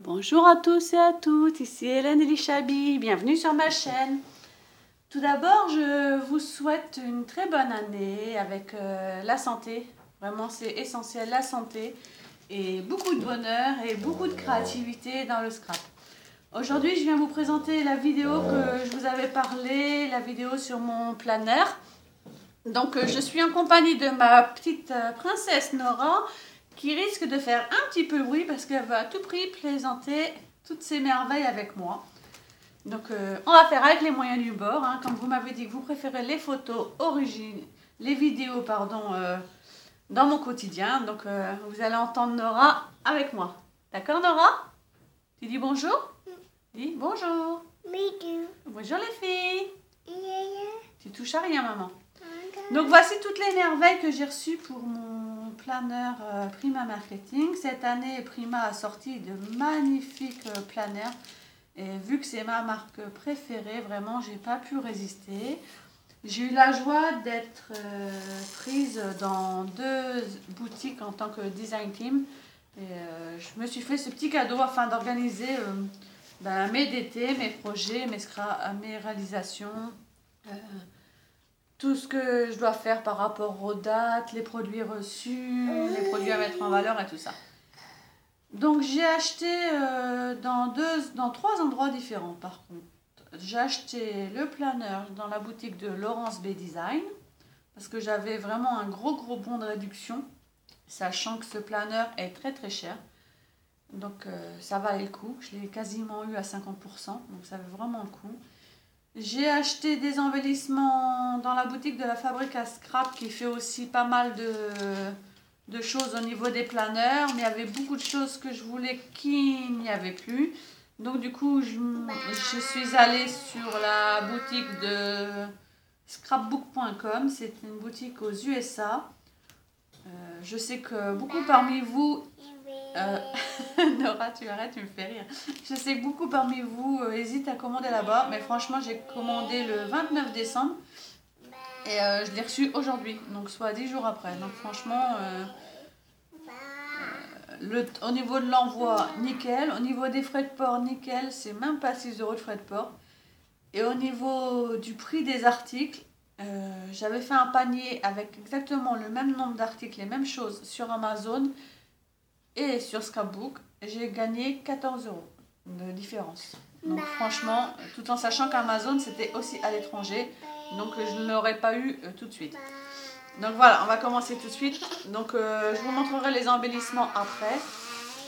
Bonjour à tous et à toutes, ici Hélène Elishabi, bienvenue sur ma chaîne. Tout d'abord, je vous souhaite une très bonne année avec la santé. Vraiment, c'est essentiel, la santé. Et beaucoup de bonheur et beaucoup de créativité dans le scrap. Aujourd'hui, je viens vous présenter la vidéo que je vous avais parlé, la vidéo sur mon planner. Donc, je suis en compagnie de ma petite princesse Nora, qui risque de faire un petit peu de bruit parce qu'elle va à tout prix plaisanter toutes ces merveilles avec moi. Donc on va faire avec les moyens du bord, hein. Comme vous m'avez dit que vous préférez les photos origines, les vidéos pardon, dans mon quotidien. Donc vous allez entendre Nora avec moi. D'accord Nora? Tu dis bonjour? Dis bonjour. Bonjour les filles. Tu touches à rien maman. Donc voici toutes les merveilles que j'ai reçues pour mon planeur Prima Marketing. Cette année, Prima a sorti de magnifiques planners. Et vu que c'est ma marque préférée, vraiment, j'ai pas pu résister. J'ai eu la joie d'être prise dans 2 boutiques en tant que design team. Et je me suis fait ce petit cadeau afin d'organiser mes DT, mes projets, mes réalisations. Tout ce que je dois faire par rapport aux dates, les produits reçus, les produits à mettre en valeur et tout ça. Donc j'ai acheté dans 3 endroits différents par contre. J'ai acheté le planeur dans la boutique de Laurence B Design parce que j'avais vraiment un gros bon de réduction, sachant que ce planeur est très très cher. Donc ça valait le coup, je l'ai quasiment eu à 50%, donc ça valait vraiment le coup. J'ai acheté des embellissements dans la boutique de la Fabrique à Scrap qui fait aussi pas mal de choses au niveau des planeurs. Mais il y avait beaucoup de choses que je voulais qu'il n'y avait plus. Donc du coup, je suis allée sur la boutique de scrapbook.com. C'est une boutique aux USA. Je sais que beaucoup parmi vous... Nora, tu arrêtes, tu me fais rire. Je sais que beaucoup parmi vous hésitent à commander là-bas, mais franchement, j'ai commandé le 29 décembre et je l'ai reçu aujourd'hui, donc soit 10 jours après. Donc franchement, au niveau de l'envoi, nickel. Au niveau des frais de port, nickel. C'est même pas 6 € de frais de port. Et au niveau du prix des articles, j'avais fait un panier avec exactement le même nombre d'articles, les mêmes choses sur Amazon et sur Scrapbook. J'ai gagné 14 € de différence. Donc franchement, tout en sachant qu'Amazon c'était aussi à l'étranger, donc je ne l'aurais pas eu tout de suite. Donc voilà, on va commencer tout de suite. Donc je vous montrerai les embellissements après.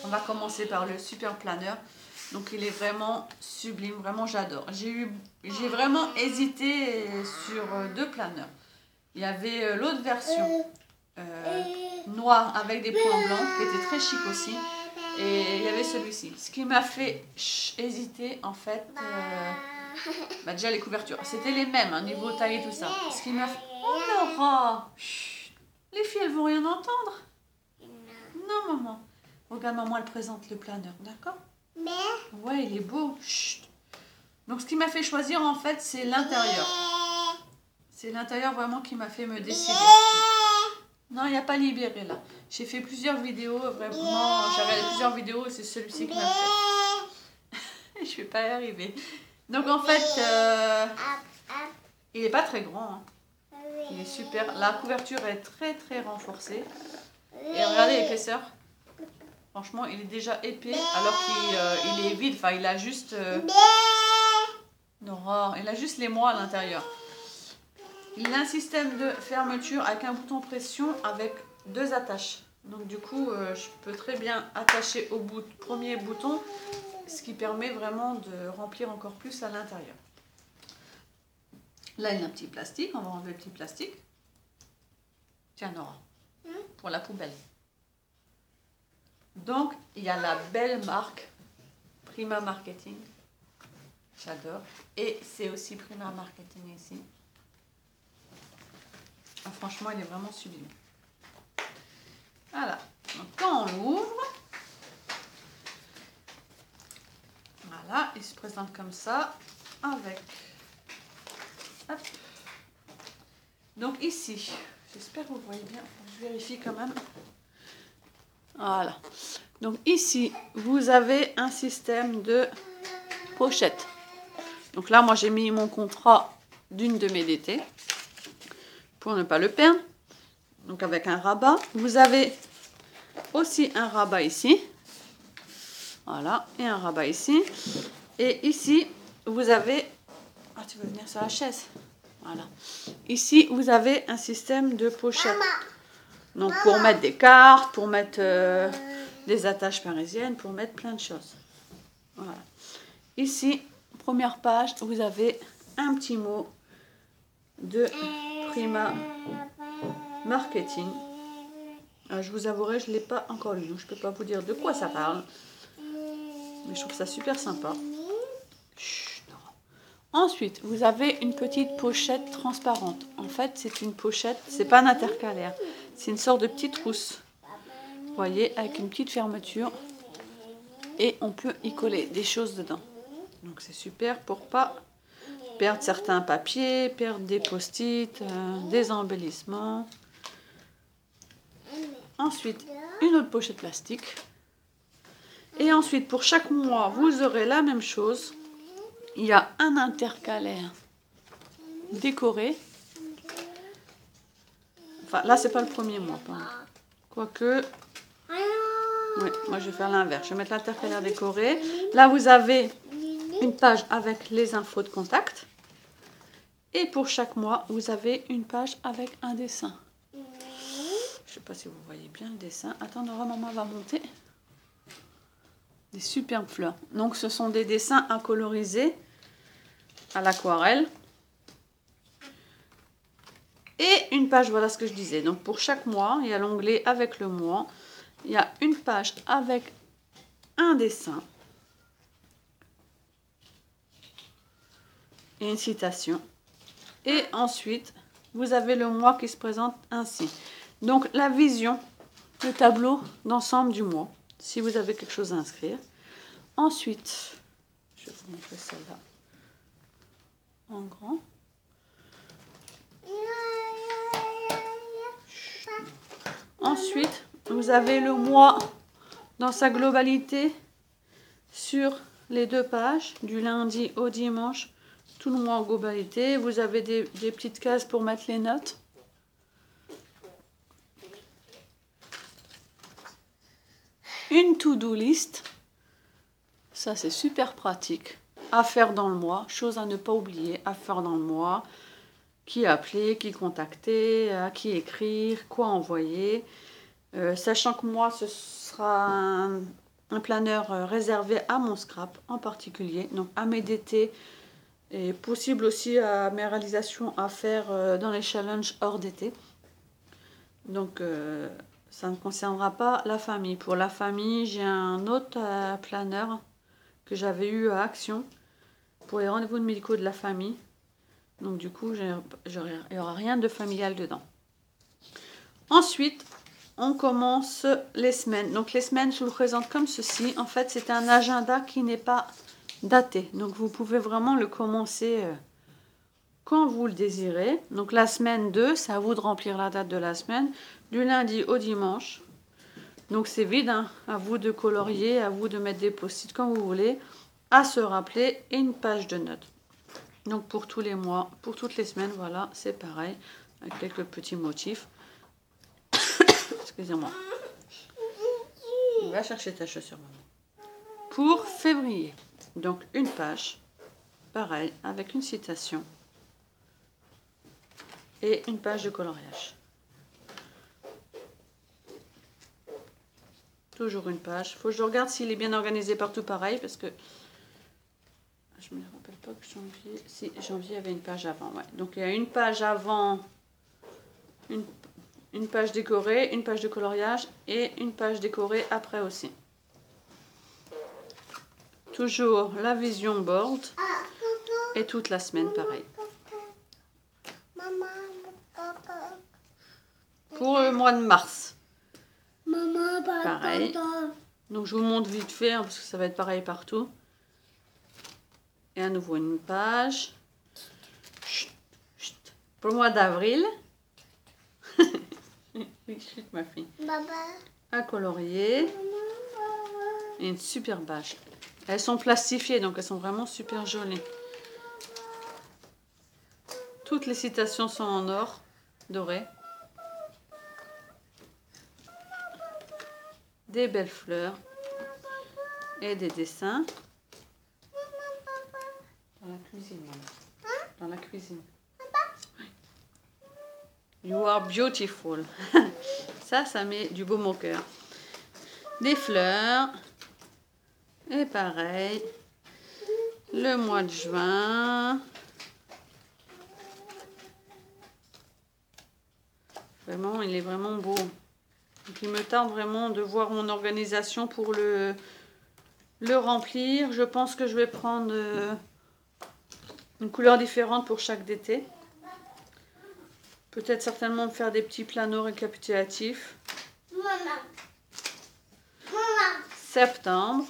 On va commencer par le super planeur. Donc il est vraiment sublime, vraiment j'adore. J'ai vraiment hésité sur 2 planeurs. Il y avait l'autre version noir avec des points blancs qui était très chic aussi. Et il y avait celui-ci. Ce qui m'a fait hésiter en fait, déjà les couvertures. C'était les mêmes, hein, niveau taille et tout ça. Ce qui m'a fait... Oh Laura, les filles elles vont rien entendre. Non maman. Regarde maman elle présente le planeur, d'accord? Ouais il est beau. Chut. Donc ce qui m'a fait choisir en fait c'est l'intérieur. C'est l'intérieur vraiment qui m'a fait me décider. Non, il n'y a pas libéré là. J'ai fait plusieurs vidéos, vraiment. J'ai regardé plusieurs vidéos et c'est celui-ci qui m'a fait. Je ne vais pas y arriver. Donc en fait, il n'est pas très grand. Hein. Il est super. La couverture est très très renforcée. Et regardez l'épaisseur. Franchement, il est déjà épais alors qu'il est vide. Enfin, il a juste... Nora, il a juste les mois à l'intérieur. Il a un système de fermeture avec un bouton pression avec 2 attaches. Donc du coup, je peux très bien attacher au premier bouton, ce qui permet vraiment de remplir encore plus à l'intérieur. Là, il y a un petit plastique. On va enlever le petit plastique. Tiens, Nora, pour la poubelle. Donc, il y a la belle marque Prima Marketing. J'adore. Et c'est aussi Prima Marketing ici. Ah, franchement, il est vraiment sublime. Voilà. Donc, quand on l'ouvre, voilà, il se présente comme ça, avec... Hop. Donc ici, j'espère que vous voyez bien, je vérifie quand même. Voilà. Donc ici, vous avez un système de pochette. Donc là, moi, j'ai mis mon contrat d'une de mes DT pour ne pas le perdre. Donc avec un rabat. Vous avez aussi un rabat ici. Voilà, et un rabat ici. Et ici, vous avez... Ah, tu veux venir sur la chaise? Voilà. Ici, vous avez un système de pochette. Donc pour mettre des cartes, pour mettre des attaches parisiennes, pour mettre plein de choses. Voilà. Ici, première page, vous avez un petit mot de Prima Marketing. Je vous avouerai, je ne l'ai pas encore lu, donc je ne peux pas vous dire de quoi ça parle. Mais je trouve ça super sympa. Chut, non. Ensuite, vous avez une petite pochette transparente. En fait, c'est une pochette, c'est pas un intercalaire. C'est une sorte de petite trousse. Vous voyez, avec une petite fermeture. Et on peut y coller des choses dedans. Donc c'est super pour pas perdre certains papiers, perdre des post-it, des embellissements. Ensuite, une autre pochette plastique. Et ensuite, pour chaque mois, vous aurez la même chose. Il y a un intercalaire décoré. Enfin, là, c'est pas le premier mois. Quoique... Oui, moi, je vais faire l'inverse. Je vais mettre l'intercalaire décoré. Là, vous avez une page avec les infos de contact. Et pour chaque mois, vous avez une page avec un dessin. Je ne sais pas si vous voyez bien le dessin. Attends, Nora, maman va monter. Des superbes fleurs. Donc, ce sont des dessins à coloriser à l'aquarelle. Et une page, voilà ce que je disais. Donc, pour chaque mois, il y a l'onglet avec le mois. Il y a une page avec un dessin. Et une citation. Et ensuite, vous avez le mois qui se présente ainsi. Donc, la vision, le tableau d'ensemble du mois, si vous avez quelque chose à inscrire. Ensuite, je vais vous montrer celle-là en grand. Ensuite, vous avez le mois dans sa globalité sur les deux pages, du lundi au dimanche. Tout le mois en globalité. Vous avez des petites cases pour mettre les notes. Une to-do list. Ça, c'est super pratique. À faire dans le mois. Chose à ne pas oublier. À faire dans le mois. Qui appeler, qui contacter, à qui écrire, quoi envoyer. Sachant que moi, ce sera un planeur réservé à mon scrap en particulier. Donc à mes DT. Et possible aussi à mes réalisations à faire dans les challenges hors d'été. Donc, ça ne concernera pas la famille. Pour la famille, j'ai un autre planeur que j'avais eu à Action pour les rendez-vous médicaux de la famille. Donc, du coup, il n'y aura rien de familial dedans. Ensuite, on commence les semaines. Donc, les semaines, je vous le présente comme ceci. En fait, c'est un agenda qui n'est pas daté. Donc, vous pouvez vraiment le commencer quand vous le désirez. Donc, la semaine 2, c'est à vous de remplir la date de la semaine, du lundi au dimanche. Donc, c'est vide, hein, à vous de colorier, à vous de mettre des post-it quand vous voulez, à se rappeler, et une page de notes. Donc, pour tous les mois, pour toutes les semaines, voilà, c'est pareil, avec quelques petits motifs. Excusez-moi. Va chercher ta chaussure, maman. Pour février, donc une page, pareil, avec une citation et une page de coloriage. Toujours une page. Faut que je regarde s'il est bien organisé partout pareil, parce que je ne me rappelle pas que janvier... Si, janvier avait une page avant, ouais. Donc il y a une page avant, une page décorée, une page de coloriage et une page décorée après aussi. Toujours la vision board et toute la semaine pareil. Pour le mois de mars, pareil. Donc je vous montre vite fait, hein, parce que ça va être pareil partout. Et à nouveau une page. Chut, chut. Pour le mois d'avril. Oui, chut, ma fille. À colorier. Et une super bâche. Elles sont plastifiées, donc elles sont vraiment super jolies. Toutes les citations sont en or doré. Des belles fleurs. Et des dessins. Dans la cuisine, maman. Dans la cuisine. You are beautiful. Ça met du baume au cœur. Des fleurs. Et pareil. Le mois de juin. Vraiment, il est vraiment beau. Donc, il me tarde vraiment de voir mon organisation pour le remplir. Je pense que je vais prendre une couleur différente pour chaque d'été. Peut-être certainement faire des petits planos récapitulatifs. Septembre.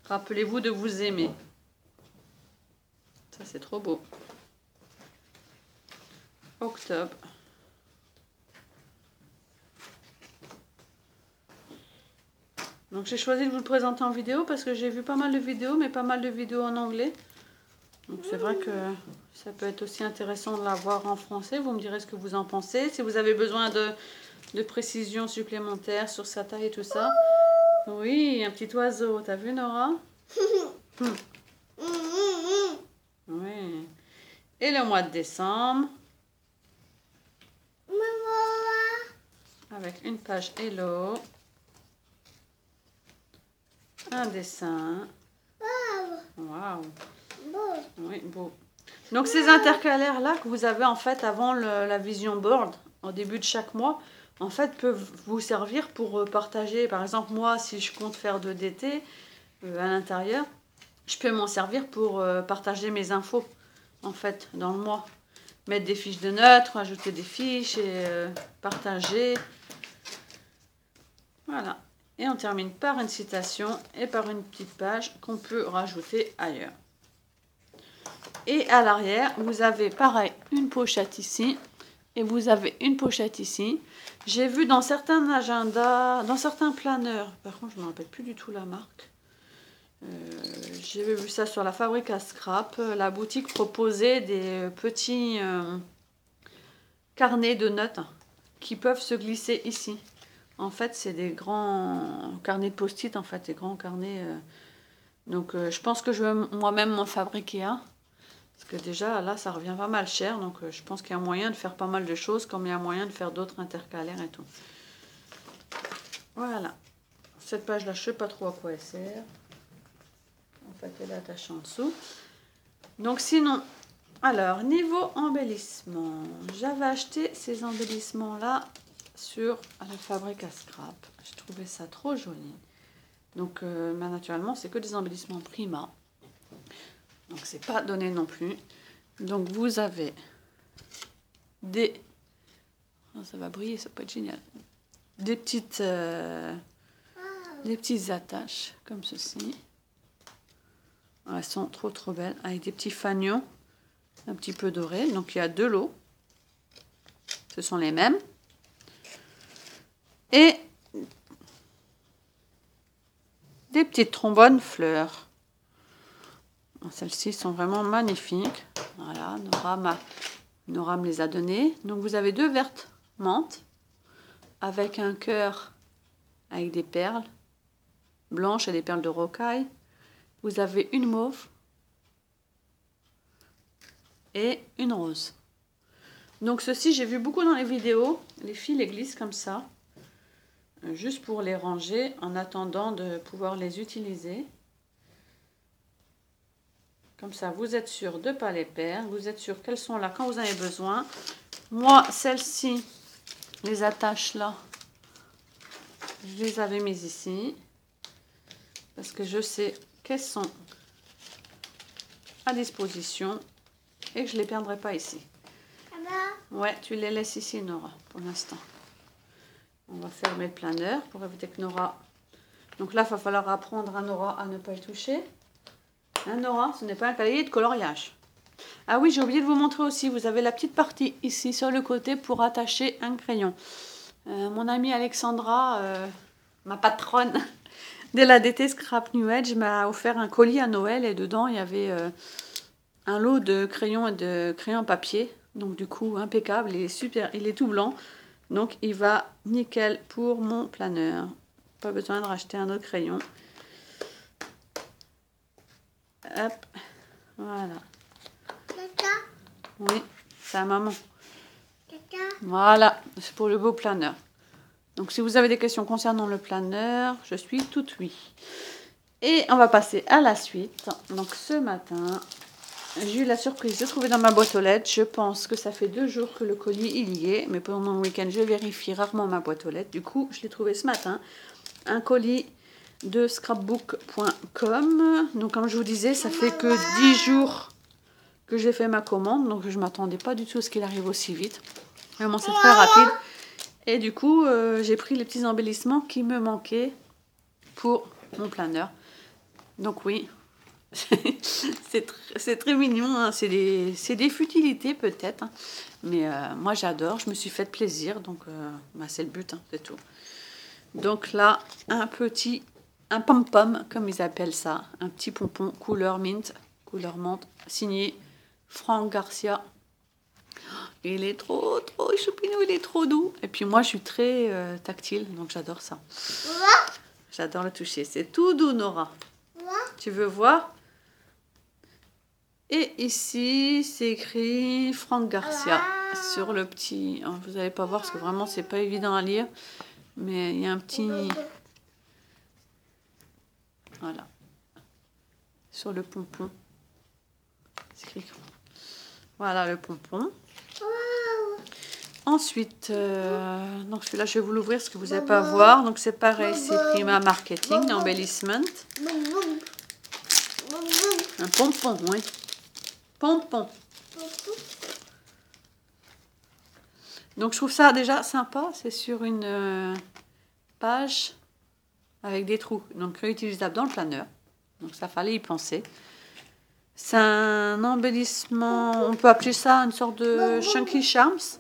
Rappelez-vous de vous aimer. Ça, c'est trop beau. Octobre. Donc j'ai choisi de vous le présenter en vidéo parce que j'ai vu pas mal de vidéos, mais pas mal de vidéos en anglais. Donc c'est vrai que ça peut être aussi intéressant de la voir en français. Vous me direz ce que vous en pensez. Si vous avez besoin de précisions supplémentaires sur sa taille et tout ça. Oui, un petit oiseau. T'as vu, Nora? Oui. Et le mois de décembre. Avec une page Hello. Un dessin. Waouh. Oui, beau. Donc ces intercalaires là que vous avez en fait avant la vision board au début de chaque mois, en fait peuvent vous servir pour partager. Par exemple moi si je compte faire de d'été à l'intérieur, je peux m'en servir pour partager mes infos en fait dans le mois. Mettre des fiches de notes, rajouter des fiches et partager. Voilà. Et on termine par une citation et par une petite page qu'on peut rajouter ailleurs. Et à l'arrière, vous avez pareil une pochette ici et vous avez une pochette ici. J'ai vu dans certains agendas, dans certains planeurs, par contre je ne me rappelle plus du tout la marque. J'ai vu ça sur la Fabrique à Scrap. La boutique proposait des petits carnets de notes qui peuvent se glisser ici. En fait, c'est des grands carnets de post-it, en fait, des grands carnets. Donc, je pense que je vais moi-même m'en fabriquer un. Parce que déjà, là, ça revient pas mal cher. Donc, je pense qu'il y a moyen de faire pas mal de choses, comme il y a moyen de faire d'autres intercalaires et tout. Voilà. Cette page-là, je ne sais pas trop à quoi elle sert. En fait, elle est attachée en dessous. Donc, sinon, alors, niveau embellissement. J'avais acheté ces embellissements-là sur la Fabrique à Scrap. J'ai trouvé ça trop joli. Donc, naturellement, c'est que des embellissements Prima. Donc, c'est pas donné non plus. Donc, vous avez des... Oh, ça va briller, ça peut être génial. Des petites attaches, comme ceci. Elles sont trop belles. Avec des petits fanions, un petit peu dorés. Donc, il y a deux lots. Ce sont les mêmes. Et des petites trombones fleurs. Celles-ci sont vraiment magnifiques. Voilà, Nora me les a données. Donc vous avez deux vertes menthe avec un cœur avec des perles blanches et des perles de rocaille. Vous avez une mauve et une rose. Donc ceci, j'ai vu beaucoup dans les vidéos. Les filles les glissent comme ça. Juste pour les ranger en attendant de pouvoir les utiliser. Comme ça, vous êtes sûr de ne pas les perdre. Vous êtes sûr qu'elles sont là quand vous en avez besoin. Moi, celles-ci, les attaches là, je les avais mises ici. Parce que je sais qu'elles sont à disposition et que je ne les perdrai pas ici. Ouais, tu les laisses ici, Nora, pour l'instant. On va fermer le planeur pour éviter que Nora... Donc là, il va falloir apprendre à Nora à ne pas y toucher. Hein, Nora, ce n'est pas un cahier de coloriage. Ah oui, j'ai oublié de vous montrer aussi. Vous avez la petite partie ici sur le côté pour attacher un crayon. Mon amie Alexandra, ma patronne de la DT Scrap New Edge, m'a offert un colis à Noël et dedans il y avait un lot de crayons et de crayons papier. Donc du coup, impeccable, il est super, il est tout blanc. Donc il va nickel pour mon planeur. Pas besoin de racheter un autre crayon. Hop, voilà. Caca. Oui, c'est à maman. Caca. Voilà, c'est pour le beau planeur. Donc si vous avez des questions concernant le planeur, je suis toute oui. Et on va passer à la suite. Donc ce matin, j'ai eu la surprise de trouver dans ma boîte aux lettres. Je pense que ça fait 2 jours que le colis il y est, mais pendant le week-end je vérifie rarement ma boîte aux lettres. Du coup, je l'ai trouvé ce matin. Un colis de scrapbook.com. Donc comme je vous disais, ça fait que 10 jours que j'ai fait ma commande. Donc je ne m'attendais pas du tout à ce qu'il arrive aussi vite. Vraiment, c'est très rapide. Et du coup, j'ai pris les petits embellissements qui me manquaient pour mon planeur. Donc oui, c'est très mignon, hein. C'est des futilités peut-être, hein. Mais moi j'adore, je me suis fait plaisir, donc c'est le but, hein, c'est tout. Donc là, un pom-pom, comme ils appellent ça, un petit pompon couleur mint, couleur menthe, signé Franck Garcia. Il est trop choupinou, il est trop doux. Et puis moi je suis très tactile, donc j'adore ça. J'adore le toucher, c'est tout doux Nora. Tu veux voir? Et ici, c'est écrit Franck Garcia sur le petit... Oh, vous n'allez pas voir parce que vraiment, c'est pas évident à lire. Mais il y a un petit... Voilà. Sur le pompon. C'est écrit... Voilà le pompon. Ensuite, donc celui-là, je vais vous l'ouvrir parce que vous n'allez pas voir. Donc c'est pareil, c'est Prima Marketing, Embellissement. Un pompon, oui. Pompon. Donc je trouve ça déjà sympa. C'est sur une page avec des trous. Donc réutilisable dans le planeur. Donc ça fallait y penser. C'est un embellissement, on peut appeler ça une sorte de Chunky Charms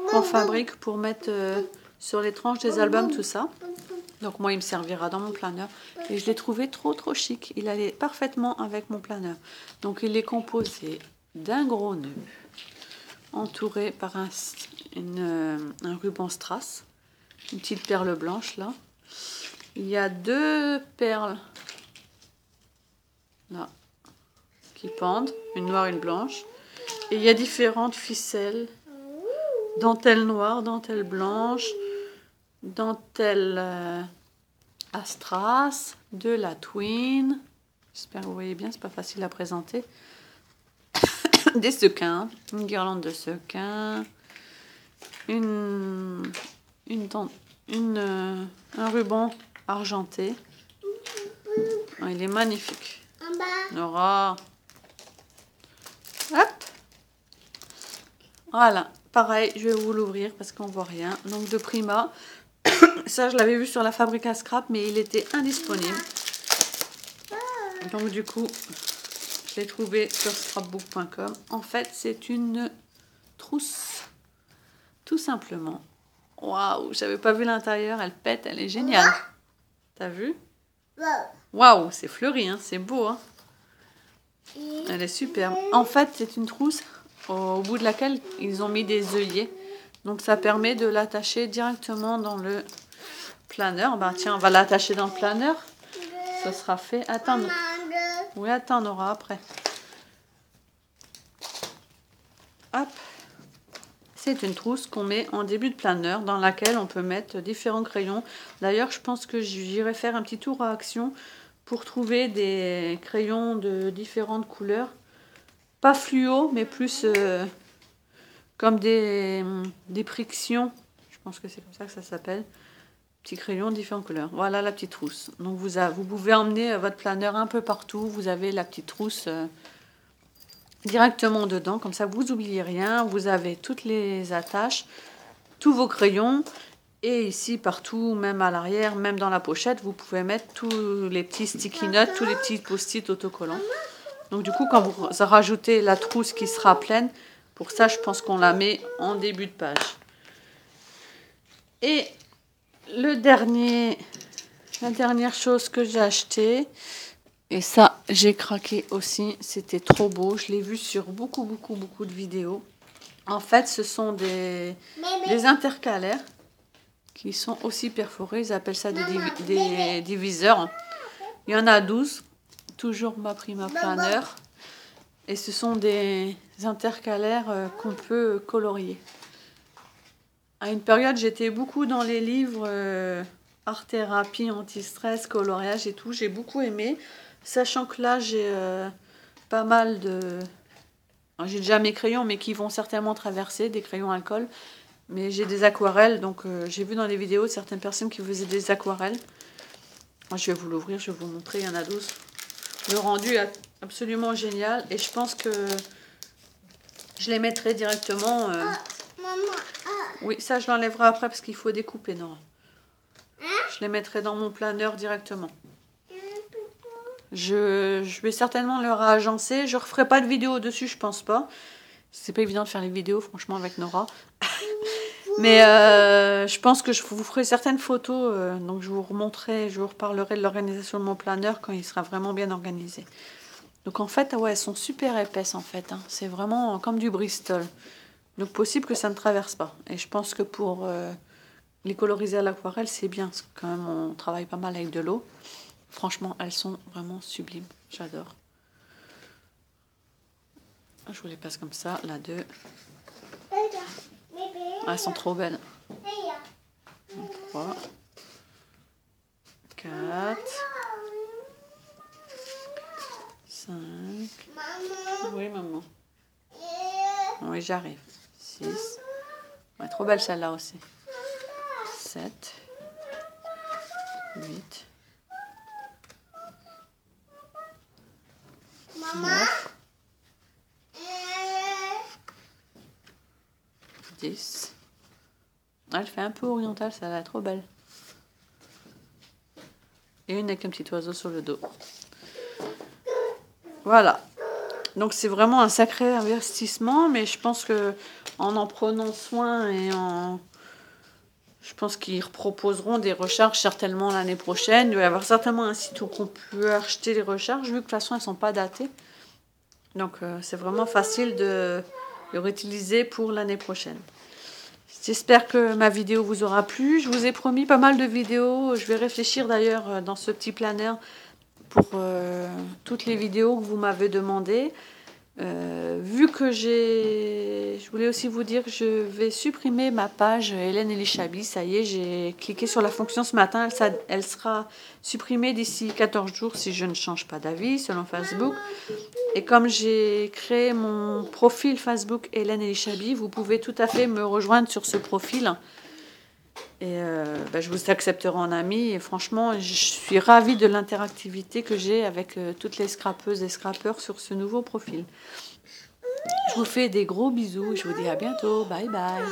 qu'on fabrique pour mettre sur les tranches des albums, tout ça. Donc moi, il me servira dans mon planeur. Et je l'ai trouvé trop chic. Il allait parfaitement avec mon planeur. Donc il est composé d'un gros nœud, entouré par un ruban strass, une petite perle blanche là. Il y a 2 perles là qui pendent, une noire et une blanche. Et il y a différentes ficelles, dentelle noire, dentelle blanche, dentelle à strass, de la twin. J'espère que vous voyez bien, c'est pas facile à présenter. Des sequins, une guirlande de sequins, un ruban argenté. Oh, il est magnifique. Nora. Hop. Voilà. Pareil, je vais vous l'ouvrir parce qu'on voit rien. Donc de Prima. Ça, je l'avais vu sur la fabrique à scrap, mais il était indisponible. Donc du coup, je l'ai trouvé sur scrapbook.com. En fait, c'est une trousse. Tout simplement. Waouh, j'avais pas vu l'intérieur. Elle pète, elle est géniale. T'as vu? Waouh, c'est fleuri, hein, c'est beau. Hein. Elle est superbe. En fait, c'est une trousse au bout de laquelle ils ont mis des œillets. Donc ça permet de l'attacher directement dans le planeur. Ben tiens, on va l'attacher dans le planeur. Ça sera fait. Attends. Oui, attends, on aura après. Hop. C'est une trousse qu'on met en début de planeur dans laquelle on peut mettre différents crayons. D'ailleurs, je pense que j'irai faire un petit tour à Action pour trouver des crayons de différentes couleurs. Pas fluo, mais plus comme des frictions. Je pense que c'est comme ça que ça s'appelle. Petits crayons de différentes couleurs. Voilà la petite trousse. Donc vous pouvez emmener votre planeur un peu partout. Vous avez la petite trousse directement dedans. Comme ça, vous n'oubliez rien. Vous avez toutes les attaches, tous vos crayons. Et ici, partout, même à l'arrière, même dans la pochette, vous pouvez mettre tous les petits sticky notes, tous les petits post-it autocollants. Donc du coup, quand vous rajoutez la trousse qui sera pleine, pour ça, je pense qu'on la met en début de page. Et la dernière chose que j'ai acheté, et ça, j'ai craqué aussi, c'était trop beau. Je l'ai vu sur beaucoup de vidéos. En fait, ce sont des intercalaires qui sont aussi perforés. Ils appellent ça des diviseurs. Il y en a 12. Toujours ma prima planeur. Et ce sont des intercalaires qu'on peut colorier. À une période, j'étais beaucoup dans les livres art-thérapie, anti-stress, coloriage et tout. J'ai beaucoup aimé. Sachant que là, j'ai pas mal de... J'ai déjà mes crayons, mais qui vont certainement traverser, des crayons alcool. Mais j'ai des aquarelles, donc j'ai vu dans les vidéos certaines personnes qui faisaient des aquarelles. Moi, je vais vous l'ouvrir, je vais vous montrer, il y en a 12. Le rendu est absolument génial et je pense que je les mettrai directement. Maman, Oui, ça je l'enlèverai après parce qu'il faut découper, Nora. Je les mettrai dans mon planeur directement. Je vais certainement le réagencer. Je ne referai pas de vidéo dessus, je pense pas. C'est pas évident de faire les vidéos, franchement, avec Nora. Mais je pense que je vous ferai certaines photos. Donc je vous remontrerai, je vous reparlerai de l'organisation de mon planeur quand il sera vraiment bien organisé. Donc en fait, ouais, elles sont super épaisses en fait. Hein. C'est vraiment comme du Bristol. Donc possible que ça ne traverse pas. Et je pense que pour les coloriser à l'aquarelle, c'est bien. Parce que quand même, on travaille pas mal avec de l'eau. Franchement, elles sont vraiment sublimes. J'adore. Je vous les passe comme ça. La 2. Elles sont trop belles. 3. 4. 5. Oui, maman. Oui, j'arrive. 6. Ouais, trop belle celle-là aussi. 7. 8. 9. 10. Elle fait un peu orientale, ça a l'air trop belle. Et une avec un petit oiseau sur le dos. Voilà. Donc c'est vraiment un sacré investissement, mais je pense que en prenant soin et je pense qu'ils proposeront des recharges certainement l'année prochaine. Il va y avoir certainement un site où on peut acheter les recharges, vu que de toute façon elles ne sont pas datées. Donc c'est vraiment facile de le réutiliser pour l'année prochaine. J'espère que ma vidéo vous aura plu. Je vous ai promis pas mal de vidéos. Je vais réfléchir d'ailleurs dans ce petit planeur pour toutes les vidéos que vous m'avez demandées. Vu que je voulais aussi vous dire que je vais supprimer ma page Hélène Elishabi. Ça y est, j'ai cliqué sur la fonction ce matin. Elle sera supprimée d'ici 14 jours si je ne change pas d'avis selon Facebook. Et comme j'ai créé mon profil Facebook Hélène Elishabi, vous pouvez tout à fait me rejoindre sur ce profil. Et je vous accepterai en ami. Et franchement, je suis ravie de l'interactivité que j'ai avec toutes les scrapeuses et scrapeurs sur ce nouveau profil. Je vous fais des gros bisous et je vous dis à bientôt. Bye bye.